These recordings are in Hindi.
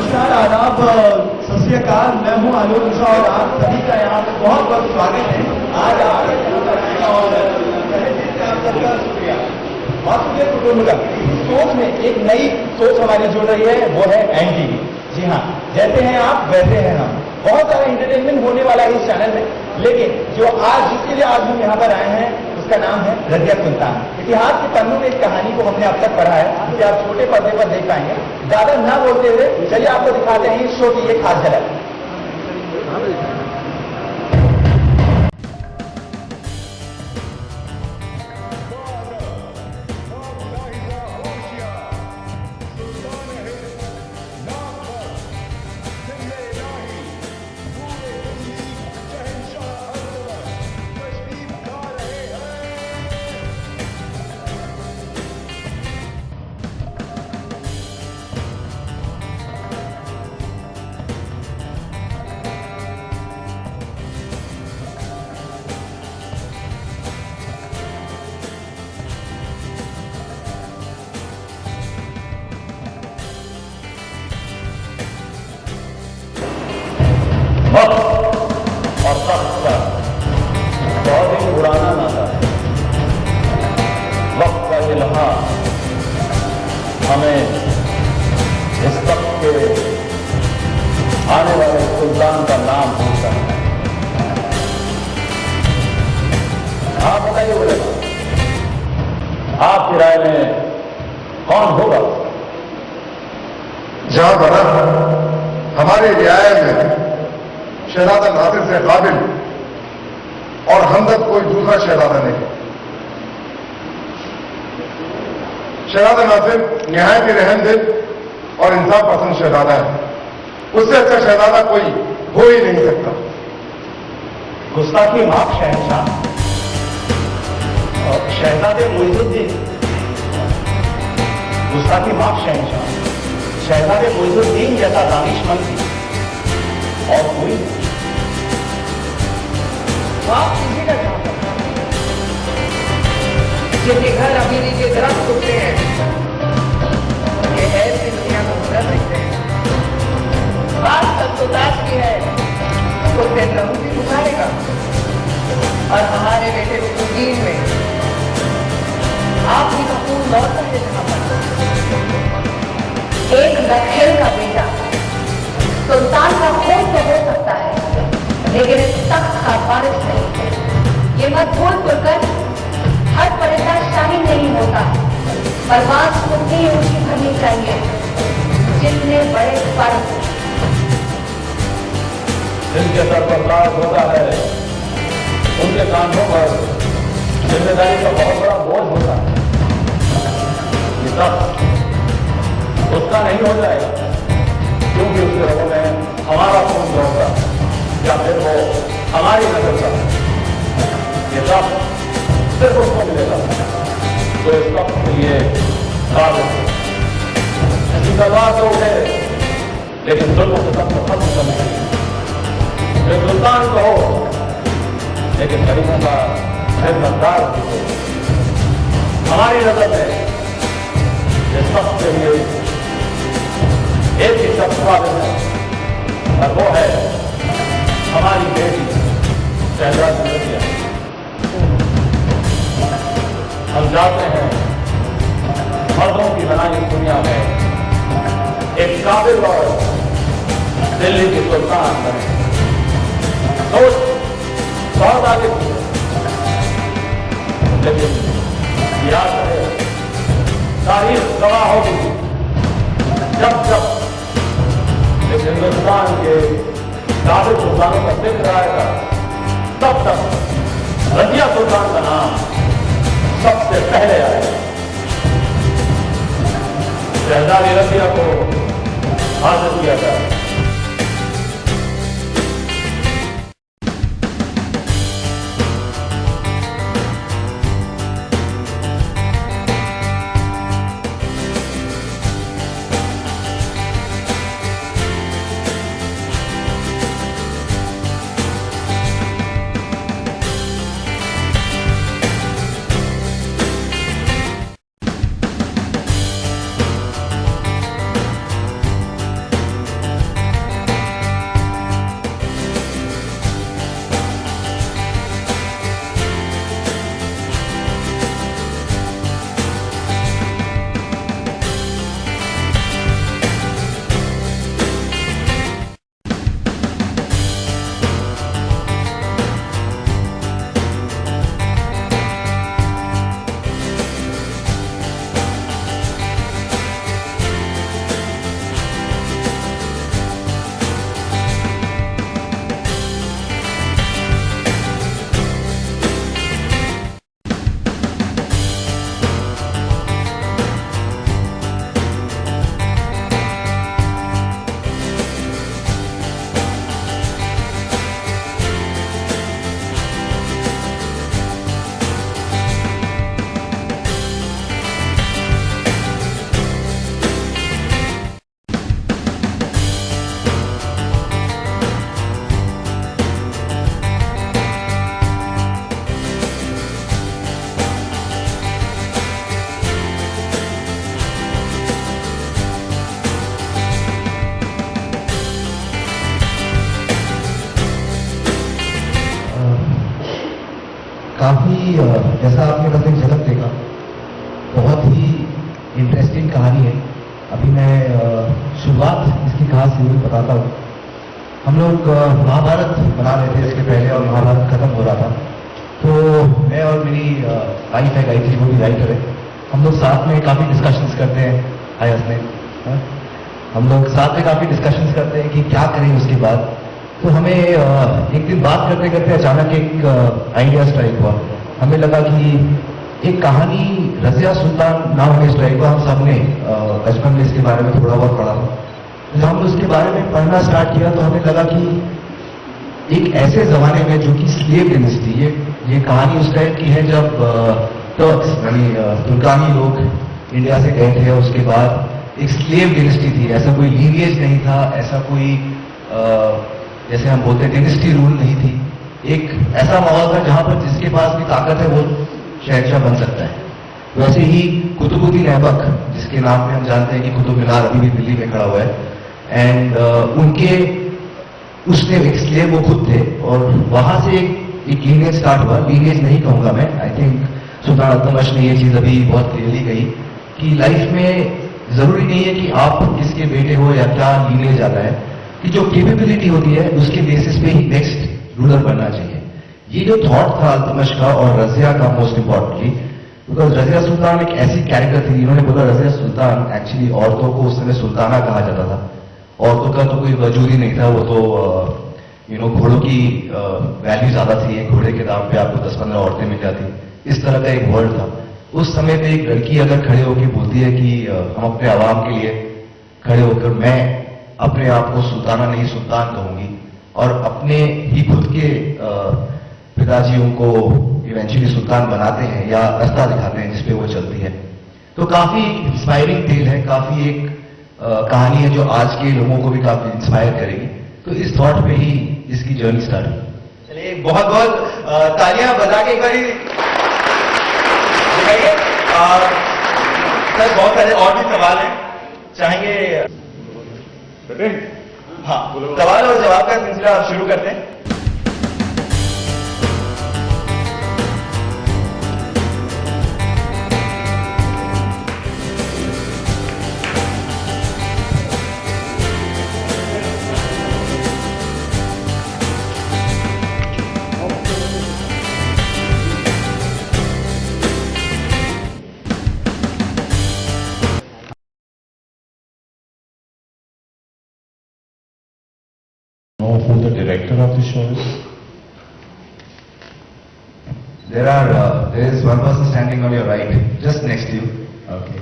नमस्कार, आदाब, सत श्री अकाल। मैं हूँ आलोक मिश्रा और आप सभी का यहाँ पे बहुत बहुत स्वागत है। आज आप यहाँ पर आए और आप सबका शुक्रिया। बहुत शुक्रिया कुटुंब का। इस सोच में एक नई सोच हमारी जुड़ रही है, वो है एनटी। जी हाँ, जैसे हैं आप वैसे हैं हम। बहुत सारा एंटरटेनमेंट होने वाला है इस चैनल में, लेकिन जो आज जिसके लिए आज हम यहाँ पर आए हैं उसका नाम है रजिया सुल्तान। इतिहास के पन्नों में एक कहानी को हमने अब तक पढ़ा है, जिसे आप छोटे पर्दे पर देख पाएंगे। ज्यादा ना बोलते हुए चलिए आपको दिखाते हैं इस शो की एक खास झलक। और वक्त का बहुत ही पुराना नाता है। वक्त का इल्हाम हमें इस वक्त के आने वाले सुल्तान का नाम पूछता है। आप बताइए बोले, आपकी राय में कौन होगा? जहां बना हमारी रियायत में शहजादा नासिर से काबिल और हमदर्द कोई दूसरा शहजादा नहीं। शहजादा नासिर निहायत ही रहमदिल और इंसाफ पसंद शहजादा है। उससे अच्छा शहजादा कोई हो ही नहीं सकता। गुस्ताखी माफ शहनशाह और शहजादे मुइजुद्दीन। गुस्ताखी माफ शहनशाह, शहजादे मुइजुद्दीन जैसा दानिशमंद और कोई आप किसी का काम जिनके घर अमीरी के दरख्त उगते हैं, ये ऐसी दुनिया को गुजर सकते हैं। बात तक तो दास की है, तो दिन रहू भी उठाएगा। और हमारे बेटे मुइजुद्दीन में आप ही का खून लौटता है जहां पर एक नखेल का बेटा सुल्तान का खून तो हो सकता है, लेकिन इस तख्त का वारिस नहीं। ये मत भूल कर हर परिंदा शाही नहीं होता। परवाज़ उतनी ऊंची भरनी चाहिए जितने बड़े पर। जिनके सर पर ताज होता है उनके कांधों पर जिम्मेदारी का बहुत बड़ा बोझ होता है। ये तख्त उसका नहीं हो जाएगा, क्योंकि उसके रगों में हमारा खून दौड़ता, या फिर वो हमारी नजर का। ये सब सिर्फ उसको मिलेगा तो इस वक्त के लिए काबिल है। ऐसी तलवार तो उठे, लेकिन जुल्म के सब को खत्म करने के लिए। जो सुल्तान को हो, लेकिन गरीबों का खिदमतगार भी हो। हमारी नजर में इस वक्त के लिए एक ही शब्द काबिल है, और वो है हमारी बेटी शहजादी रजिया। हम चाहते हैं मर्दों की बनाई दुनिया में एक काबिल और दिल्ली की सुल्तान बने। सोच बहुत आगे की, लेकिन याद रहे तारीख गवाह होगी। जब जब इस हिंदुस्तान के काबिल सुल्तानों का जिक्र आएगा, तब तक रजिया सुल्तान का नाम सबसे पहले आएगा। शहजादी रजिया को हाजिर किया जाए। काफ़ी जैसा आपने बस एक झलक देखा, बहुत ही इंटरेस्टिंग कहानी है। अभी मैं शुरुआत इसकी कहाँ से हुई बताता हूँ। हम लोग महाभारत बना रहे थे इसके पहले और महाभारत खत्म हो रहा था, तो मैं और मेरी वाइफ है गायत्री, वो भी राइटर है। हम लोग साथ में काफ़ी डिस्कशंस करते हैं। हाय हसनैन। हम लोग साथ में काफ़ी डिस्कशंस करते हैं कि क्या करें उसके बाद। तो हमें एक दिन बात करते करते अचानक एक आइडिया स्ट्राइक हुआ। हमें लगा कि एक कहानी रजिया सुल्तान नाम हमें स्ट्राइक हुआ। हम सबने बचपन में इसके बारे में थोड़ा बहुत पढ़ा था। जब हम उसके बारे में पढ़ना स्टार्ट किया तो हमें लगा कि एक ऐसे जमाने में जो कि स्लेव डिनेस्टी, ये कहानी उस टाइप की है जब टर्क्स यानी तुर्कानी लोग इंडिया से गए थे। उसके बाद एक स्लेव डिनेस्टी थी। ऐसा कोई लीनिएज नहीं था, ऐसा कोई जैसे हम बोलते हैं डिनेस्टी रूल नहीं थी। एक ऐसा माहौल था जहां पर जिसके पास भी ताकत है वो शहंशाह बन सकता है। वैसे ही कुतुबुद्दीन ऐबक, जिसके नाम पे हम जानते हैं कि कुतुब मीनार अभी भी दिल्ली में खड़ा हुआ है, एंड उनके उसने एक स्लेव वो खुद थे और वहां से एक लीनिएज स्टार्ट हुआ। लीनिएज नहीं कहूंगा मैं, आई थिंक सुल्तान अल्तमश ने ये चीज अभी बहुत क्लियरली कही कि लाइफ में जरूरी नहीं है कि आप किसके बेटे हो या क्या लीनिएज आता है, कि जो कैपेबिलिटी होती है उसके बेसिस पे ही नेक्स्ट रूलर बनना चाहिए। ये जो थॉट था अल्तमश का और रजिया का, most importantly because Razia Sultan एक ऐसी कैरेक्टर थी। इन्होंने बोला रजिया सुल्तान, एक्चुअली औरतों को उस समय सुल्ताना कहा जाता था। औरतों का तो कोई वजूद ही नहीं था, वो तो घोड़ों की वैल्यू ज्यादा थी। एक घोड़े के दाम पे आपको 10-15 औरतें मिल जाती, इस तरह का एक वर्ल्ड था। उस समय पे एक लड़की अगर खड़े होकर बोलती है कि हम अपने आवाम के लिए खड़े होकर मैं अपने आप को सुल्ताना नहीं सुल्तान कहूंगी, और अपने ही खुद के पिताजियों को इवेंचुअली सुल्तान बनाते हैं या रास्ता दिखाते हैं जिसपे वो चलती है, तो काफी इंस्पायरिंग टेल है। काफी एक कहानी है जो आज के लोगों को भी काफी इंस्पायर करेगी। तो इस थॉट पे ही इसकी जर्नी स्टार्ट हुई। चलिए बहुत बहुत तालियां बजा के एक बारी दिखाइए। सर बहुत सारे और भी सवाल हैं, चाहेंगे? हाँ, सवाल और जवाब का सिलसिला आप शुरू करते हैं। Who the director of the show is? There is one person standing on your right, just next to you. Okay.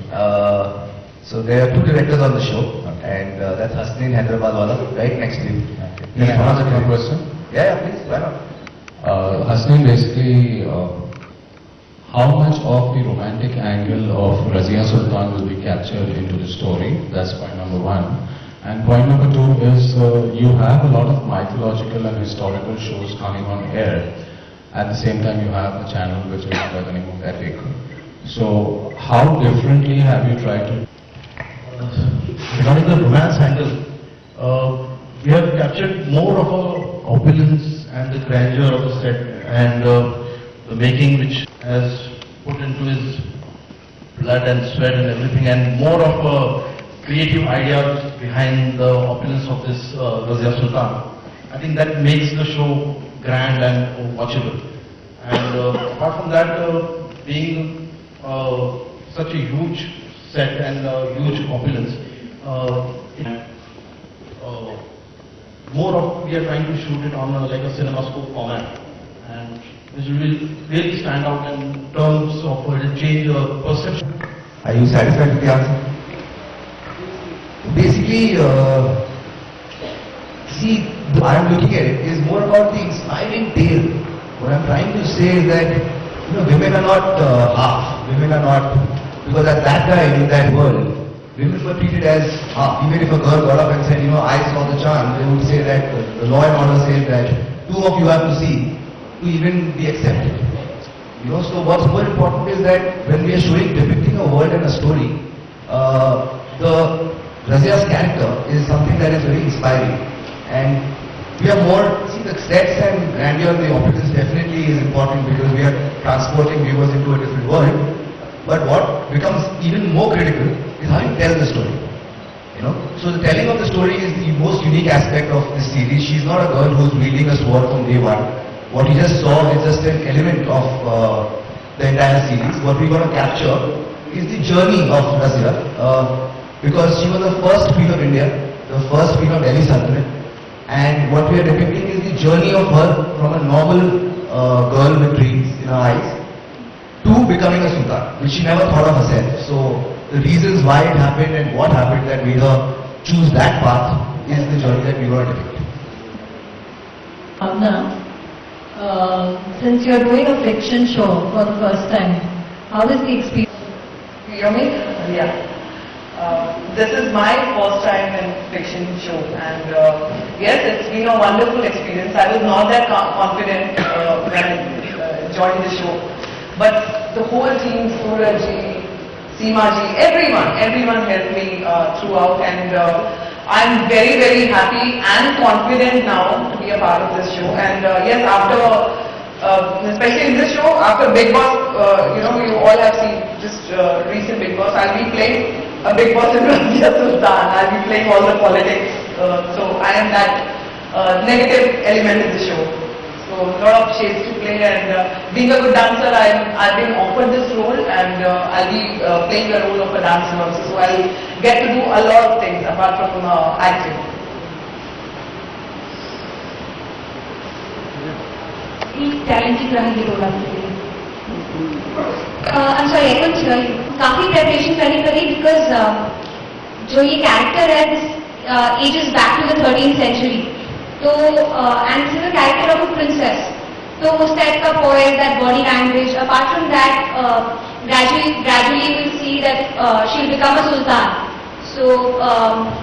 So there are two directors on the show, and that's Hasnain Hyderabad wala, right next to you. Okay. Can I ask one question? Yeah, please, why not? Hasnain, basically, how much of the romantic angle of Razia Sultan will be captured into the story? That's point number one. And point number two is you have a lot of mythological and historical shows coming on air. At the same time, you have a channel which is by the name of Epic. So, how differently have you tried to? Regarding the romance angle, we have captured more of a opulence and the grandeur of the set and the making which has put into his blood and sweat and everything, and more of a creative ideas behind the opulence of this Razia Sultan. I think that makes the show grand and watchable. And apart from that, being such a huge set and huge opulence, more of we are trying to shoot it on like a cinemascope format, and which will really stand out in terms of change perception. Are you satisfied with the answer? Basically, see, I am looking at it is more about the inspiring tale. What I'm trying to say is that women are not half. Women are not, because at that time in that world, women were treated as half. Even if a girl got up and said, I saw the charm, they would say that the law and order says that two of you have to see to even be accepted. So what's more important is that when we are depicting a world and a story, the Razia's character is something that is very inspiring, and we are more, see the sets and grandeur, the opulence definitely is important because we are transporting viewers into a different world. But what becomes even more critical is how you tell the story. You know, so the telling of the story is the most unique aspect of this series. She's not a girl who's wielding a sword from day one. What you just saw is just an element of the entire series. What we're going to capture is the journey of Razia, because she was the first queen of India, the first queen of Delhi Sultanate, and what we are depicting is the journey of her from a normal girl with dreams in her eyes to becoming a sultan, which she never thought of herself. So the reasons why it happened and what happened that made her choose that path is the journey that we want to depict. Bhavna, since you're doing a fiction show for the first time, how is the experience? You hear me? Yeah. This is my first time in fiction show, and yes, it's been a wonderful experience. I was not that confident when I joined the show, but the whole team, Suraj ji, Seema ji, everyone helped me throughout, and I'm very, very happy and confident now to be a part of this show. And yes, after especially in this show, after Big Boss, you know, you all have seen just recent Big Boss. I'll be playing a Big Boss in Razia Sultan. I'll be playing all the politics. So I am that negative element in the show. So a lot of shades to play, and being a good dancer, I've been offered this role, and I'll be playing the role of a dancer also. So I'll get to do a lot of things apart from acting. Talented रहेंगे रोल आपके लिए? I'm sorry, I couldn't hear you. काफी preparation करनी पड़ी because जो ये character है, this ages back to the 13th century. तो and this is a character of a princess. तो उस type का poise, that body language. Apart from that, gradually we'll see that she'll become a sultan. So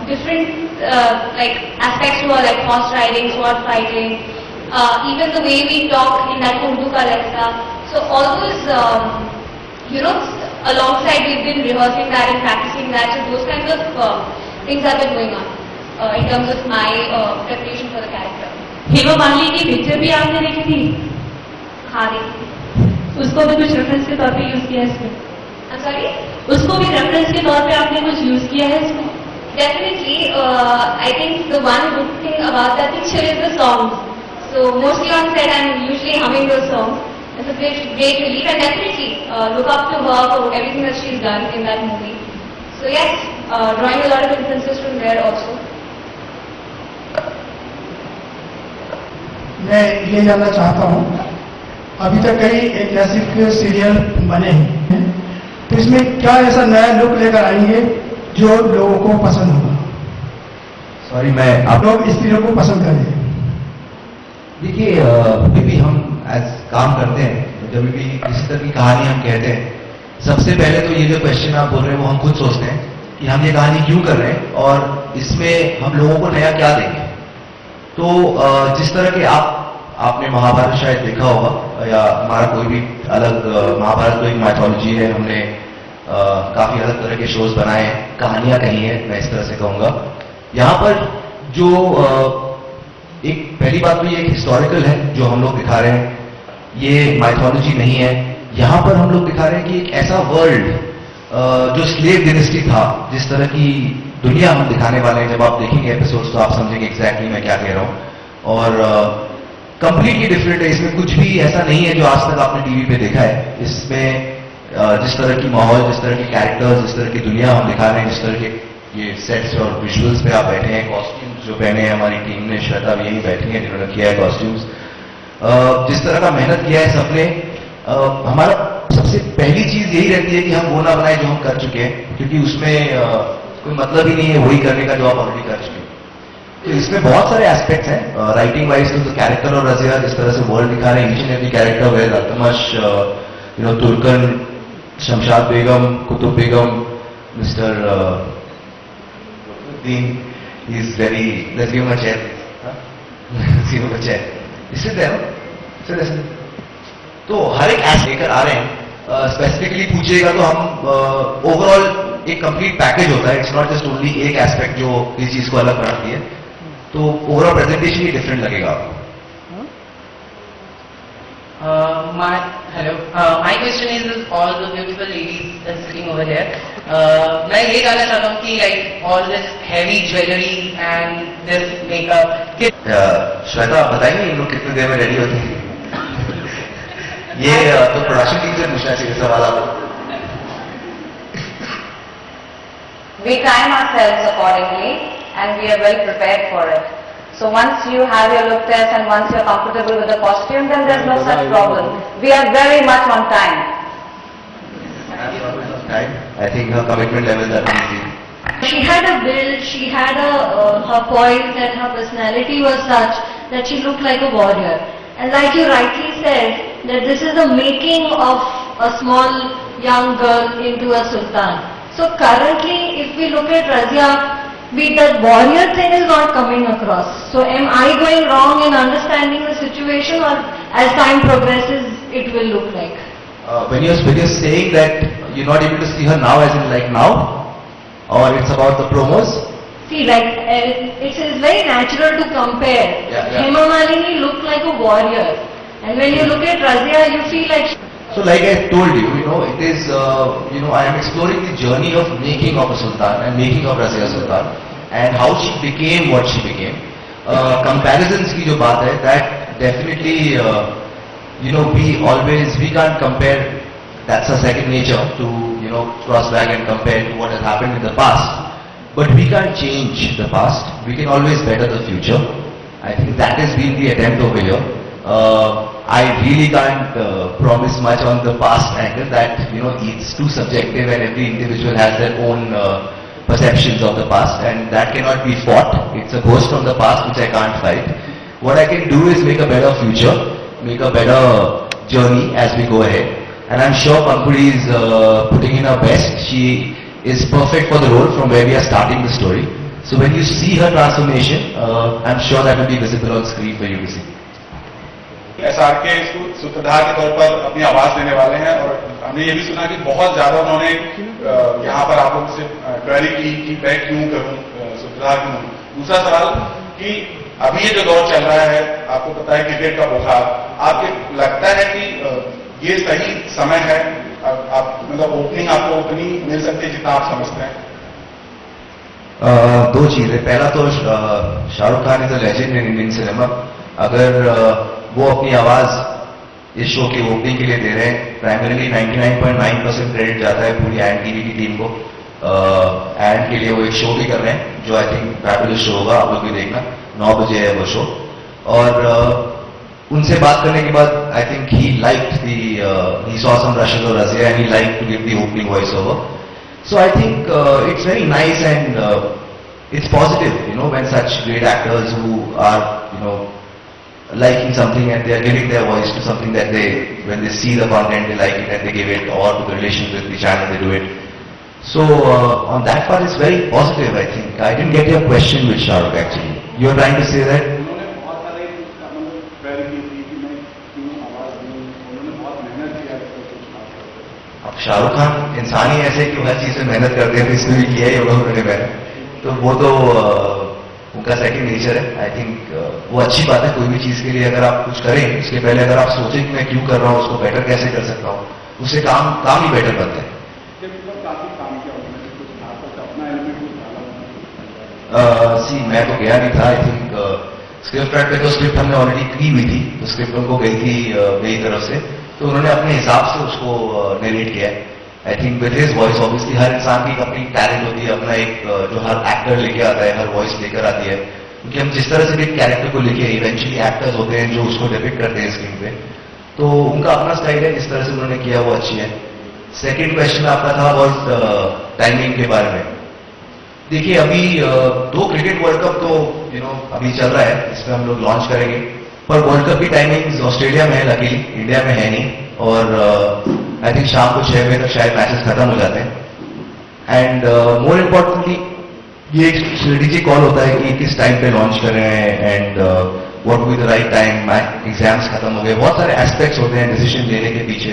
different like aspects to her, like horse riding, sword fighting. Even the way we talk in that Urdu ka lehza. So all those, you know, alongside we've been rehearsing that and practicing that. So those kinds of things have been going on in terms of my preparation for the character. Hema Malini की पिक्चर भी आपने देखी थी? हाँ देखी। उसको भी कुछ रेफरेंस के तौर पे यूज किया है इसमें? I'm sorry? उसको भी रेफरेंस के तौर पे आपने कुछ यूज किया है इसमें? Definitely, I think the one good thing about that picture is the songs. So mostly on set I'm usually humming those songs. It's a great relief, and definitely look up to her for everything that she's done in that movie. So yes, drawing a lot of influences from there also. मैं ये जानना चाहता हूँ, अभी तक कई ऐतिहासिक सीरियल बने हैं, तो इसमें क्या ऐसा नया लुक लेकर आएंगे जो लोगों को पसंद होगा? सॉरी, मैं आप लोग स्त्रियों को पसंद करें। देखिए, अभी भी हम एज काम करते हैं, जब भी किसी तरह की कहानी हम कहते हैं, सबसे पहले तो ये जो क्वेश्चन आप बोल रहे हैं वो हम खुद सोचते हैं कि हम ये कहानी क्यों कर रहे हैं और इसमें हम लोगों को नया क्या देंगे। तो जिस तरह के आपने महाभारत शायद देखा होगा, या हमारा कोई भी अलग, महाभारत तो एक माइथोलॉजी है, हमने काफी अलग तरह के शोज बनाए हैं, कहानियां कही हैं, मैं इस तरह से कहूंगा। यहाँ पर जो एक पहली बात तो ये एक हिस्टोरिकल है जो हम लोग दिखा रहे हैं, ये माइथोलॉजी नहीं है। यहाँ पर हम लोग दिखा रहे हैं कि एक ऐसा वर्ल्ड जो स्लेव डायनेस्टी था, जिस तरह की दुनिया हम दिखाने वाले हैं। जब आप देखेंगे एपिसोड्स तो आप समझेंगे एग्जैक्टली मैं क्या कह रहा हूँ। और कंप्लीटली डिफरेंट है, इसमें कुछ भी ऐसा नहीं है जो आज तक आपने टीवी पे देखा है। इसमें जिस तरह की माहौल, जिस तरह के कैरेक्टर्स, जिस तरह की दुनिया हम दिखा रहे हैं, जिस तरह के ये सेट्स और विजुअल्स पे आप बैठे हैं, कॉस्ट्यूम्स जो पहने हैं, हमारी टीम ने, श्वेता भी यही बैठी है जिन्होंने किया है कॉस्ट्यूम्स, जिस तरह का मेहनत किया है सबने, हमारा सबसे पहली चीज यही रहती है कि हम वो ना बनाए जो हम कर चुके हैं, क्योंकि उसमें कोई मतलब ही नहीं है वही करने का जो आप ऑलरेडी कर चुके हैं। तो इसमें बहुत सारे एस्पेक्ट्स हैं राइटिंग वाइज। तो कैरेक्टर और रजिया जिस तरह से वर्ल्ड दिखा रहे हैं, each and every character, where Altamash, you know, Turkan, Shamshad Begum, Qutub Begum, mister Dean, he is very, let's give him a chair. Let's give him a chair. Is it there? Sit there. तो हर एक एस्पेक्ट लेकर आ रहे हैं। स्पेसिफिकली पूछिएगा तो हम ओवरऑल एक कंप्लीट पैकेज होता है, इट्स नॉट जस्ट ओनली एक एस्पेक्ट जो इस चीज को अलग बनाती है। तो ओवरऑल प्रेजेंटेशन ही डिफरेंट लगेगा आपको. My question is all the beautiful ladies sitting over here. मैं ये जानना चाहता हूँ कि like all this heavy jewelry and this makeup. Shweta आप बताएंगे इन लोग कितने देर में रेडी होते हैं? ये तो प्रोडक्शन टीम से पूछना चाहिए सवाल आपको. We time ourselves accordingly and we are well prepared for it. So once you have your look test and once you are comfortable with the costume, then there's no such problem. We are very much on time. I think her commitment levels are easy. She had a build, she had her poise, and her personality was such that she looked like a warrior. And like you rightly said, that this is the making of a small young girl into a sultan. So currently, if we look at Razia, that warrior thing is not coming across. So am I going wrong in understanding the situation, or as time progresses, it will look like? When you're saying that you're not able to see her now, as in like now, or it's about the promos? See, like it is very natural to compare. Yeah. Hema Malini looked like a warrior, and when you look at Razia, you feel like. So like I told you, it is, I am exploring the journey of making of a sultan and making of Razia Sultan and how she became what she became. Comparisons की जो बात है, that definitely, we can't compare, that's a second nature to, cross back and compare to what has happened in the past. But we can't change the past, we can always better the future. I think that has been the attempt over here. I really can't promise much on the past angle, that it's too subjective and every individual has their own perceptions of the past, and that cannot be fought. It's a ghost from the past which I can't fight. What I can do is make a better future, make a better journey as we go ahead, and I'm sure Pankhuri is putting in her best. She is perfect for the role from where we are starting the story. So when you see her transformation, I'm sure that will be visible on screen for you to see. SR के सूत्रधार के तौर पर अपनी आवाज देने वाले हैं, और हमने ये भी सुना कि बहुत ज्यादा उन्होंने यहाँ पर आप लोगों से क्वेरी की कि मैं क्यों करूं सूत्रधार क्यों. दूसरा सवाल कि अभी ये जो दौर चल रहा है, आपको पता है क्रिकेट का बुखार, आपको लगता है कि ये सही समय है, आप मतलब ओपनिंग आपको उतनी मिल सकती है जितना आप समझते हैं? दो चीजें. पहला तो Shahrukh Khan is a legend in Indian cinema. अगर वो अपनी आवाज इस शो की ओपनिंग के लिए दे रहे हैं, प्राइमरीली 99.9% क्रेडिट जाता है पूरी एंड टीवी की टीम को. एंड के लिए वो एक शो भी कर रहे हैं जो आई थिंक फैबुलस शो होगा, आप लोग भी देखना. 9 बजे है वो शो. और उनसे बात करने के बाद I think he saw some rushes of Razia and he liked to give the opening voice over. So I think it's very nice and it's positive, when such great actors who are, liking something and they are giving their voice to something that when they see the content, they like it and they give it, or to the relation with the channel, they do it. So on that part, it's very positive, I think. I didn't get your question with Shahrukh actually. You're trying to say that? अब शाहरुख खान इंसान ही ऐसे कि हर चीज में मेहनत करते हैं, तो इसमें भी किया ही होगा उन्होंने मेहनत. तो वो तो उनका सेकंड नेचर है. आई थिंक वो अच्छी बात है. कोई भी चीज के लिए अगर आप कुछ करें, उसके पहले अगर आप सोचें कि मैं क्यों कर रहा हूँ, उसको बेटर कैसे कर सकता हूँ, उससे काम ही बेटर बनता है. मैं तो गया नहीं था. आई थिंक स्क्रिप्ट राइट पे तो स्क्रिप्ट हमने ऑलरेडी की हुई थी, तो स्क्रिप्ट उनको गई थी मेरी तरफ से, तो उन्होंने अपने हिसाब से उसको नरेट किया है. I think with his voice, obviously हर इंसान की अपनी टैलेंट होती है, अपना एक जो हर एक्टर लेके आता है, हर वॉइस लेकर आती है. क्योंकि हम जिस तरह से भी कैरेक्टर को लेके इवेंचुअली एक्टर्स होते हैं जो उसको डिपिक्ट करते हैं स्क्रीन पे, तो उनका अपना स्टाइल है. जिस तरह से उन्होंने किया वो अच्छी है. सेकेंड क्वेश्चन आपका था वॉज टाइमिंग के बारे में. देखिए अभी 2 क्रिकेट वर्ल्ड कप तो अभी चल रहा है, इसमें हम लोग लॉन्च करेंगे, पर वर्ल्ड कप की टाइमिंग ऑस्ट्रेलिया में है, लकीली इंडिया में है नहीं. और आई थिंक शाम को 6 बजे तक शायद मैचेस खत्म हो जाते हैं. एंड मोर इम्पोर्टेंटली ये एक स्ट्रेटेजिक कॉल होता है कि किस टाइम पे लॉन्च कर रहे हैं and what will be the right time. Exams खत्म हो गए, बहुत सारे एस्पेक्ट्स होते हैं डिसीजन लेने के पीछे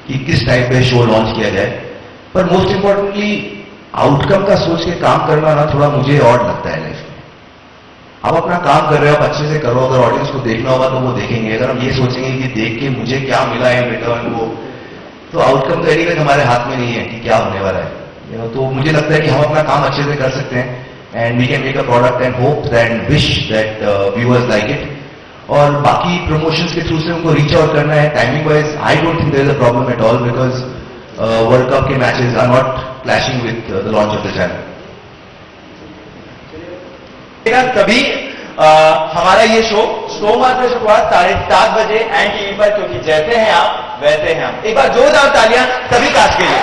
कि किस टाइम पे शो लॉन्च किया जाए. पर मोस्ट इम्पोर्टेंटली आउटकम का सोच के काम करना ना थोड़ा मुझे और लगता है लाइफ में. आप अपना काम कर रहे हो, आप अच्छे से करो, अगर ऑडियंस को देखना होगा तो वो देखेंगे। अगर हम ये सोचेंगे कि देख के मुझे क्या मिला इन रिटर्न, वो तो आउटकम तो एनीवे हमारे हाथ में नहीं है कि क्या होने वाला है। तो मुझे लगता है कि हम अपना काम अच्छे से कर सकते हैं and we can make a product and hope and wish that viewers like it. और बाकी प्रमोशंस के थ्रू से उनको रीच आउट करना है timing wise, I don't think there is a problem at all, because world cup के matches are not clashing with the launch of the channel. तभी हमारा ये शो सोमवार से शुरुआत 7:30 बजे एंड टीवी पर, क्योंकि जैसे हैं आप वैसे हैं हम। एक बार जोरदार तालियां सभी कास्ट के लिए।